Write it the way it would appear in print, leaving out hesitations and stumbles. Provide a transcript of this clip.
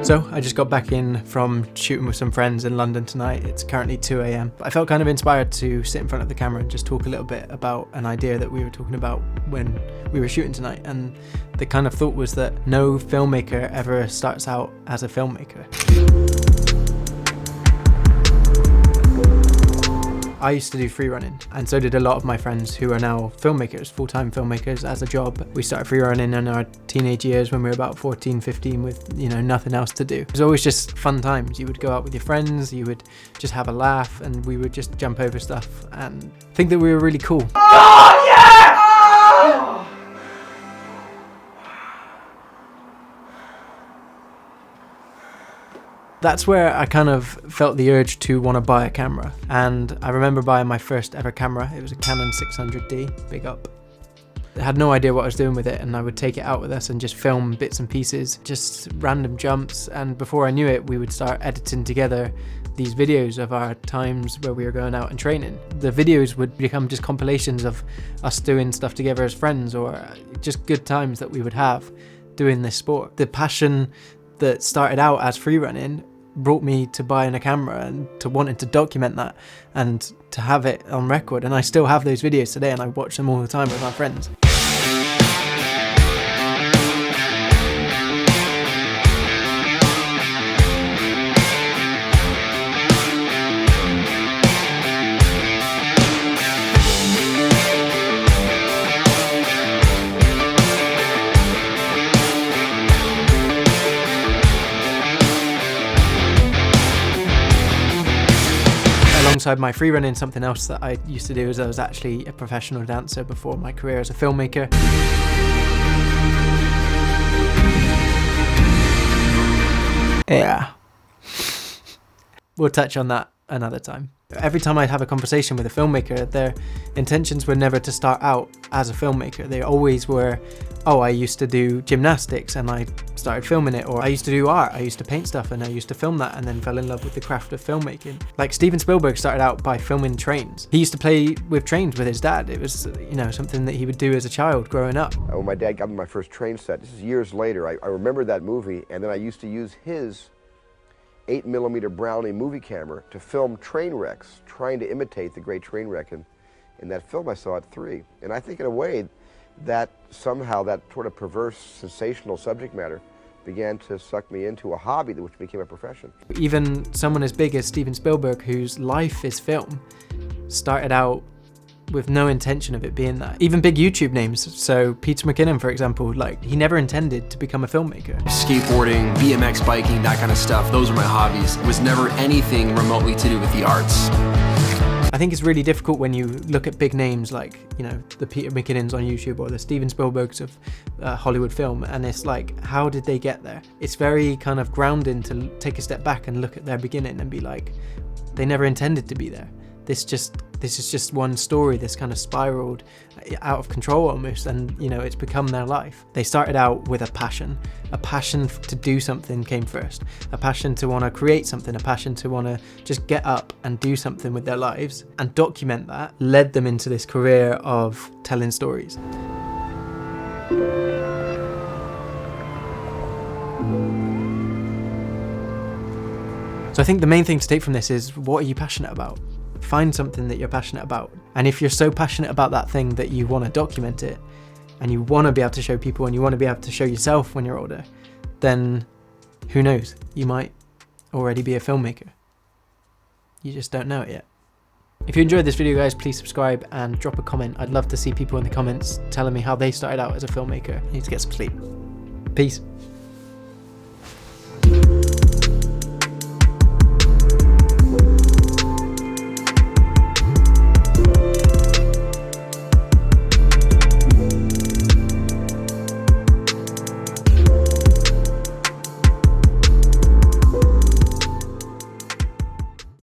So I just got back in from shooting with some friends in London tonight. It's currently 2 AM. I felt kind of inspired to sit in front of the camera and just talk a little bit about an idea that we were talking about when we were shooting tonight. And the kind of thought was that no filmmaker ever starts out as a filmmaker. I used to do free running, and so did a lot of my friends who are now filmmakers, full-time filmmakers as a job. We started free running in our teenage years when we were about 14, 15 with, nothing else to do. It was always just fun times. You would go out with your friends, you would just have a laugh, and we would just jump over stuff and think that we were really cool. Oh, yeah! Oh! That's where I kind of felt the urge to want to buy a camera. And I remember buying my first ever camera. It was a Canon 600D, big up. I had no idea what I was doing with it, and I would take it out with us and just film bits and pieces, just random jumps. And before I knew it, we would start editing together these videos of our times where we were going out and training. The videos would become just compilations of us doing stuff together as friends, or just good times that we would have doing this sport. The passion that started out as free running brought me to buying a camera and to wanting to document that and to have it on record. And I still have those videos today, and I watch them all the time with my friends. Alongside my free running, something else that I used to do is I was actually a professional dancer before my career as a filmmaker. Yeah. We'll touch on that another time. Every time I'd have a conversation with a filmmaker, their intentions were never to start out as a filmmaker. They always were, oh, I used to do gymnastics and I started filming it, or I used to do art, I used to paint stuff and I used to film that, and then fell in love with the craft of filmmaking. Like Steven Spielberg started out by filming trains. He used to play with trains with his dad. It was, something that he would do as a child growing up. When my dad got me my first train set, this is years later, I remember that movie, and then I used to use his 8mm Brownie movie camera to film train wrecks, trying to imitate the great train wreck in that film I saw at 3. And I think in a way that somehow that sort of perverse, sensational subject matter began to suck me into a hobby which became a profession. Even someone as big as Steven Spielberg, whose life is film, started out with no intention of it being that. Even big YouTube names, so Peter McKinnon, for example, he never intended to become a filmmaker. Skateboarding, BMX biking, that kind of stuff, those are my hobbies. It was never anything remotely to do with the arts. I think it's really difficult when you look at big names like, the Peter McKinnons on YouTube or the Steven Spielbergs of Hollywood film, and it's like, how did they get there? It's very kind of grounding to take a step back and look at their beginning and be like, they never intended to be there. This is just one story, this kind of spiraled out of control almost, and it's become their life. They started out with a passion to do something came first, a passion to want to create something, a passion to want to just get up and do something with their lives and document that, led them into this career of telling stories. So I think the main thing to take from this is, what are you passionate about? Find something that you're passionate about. And if you're so passionate about that thing that you want to document it, and you want to be able to show people, and you want to be able to show yourself when you're older, then who knows? You might already be a filmmaker. You just don't know it yet. If you enjoyed this video, guys, please subscribe and drop a comment. I'd love to see people in the comments telling me how they started out as a filmmaker. I need to get some sleep. Peace.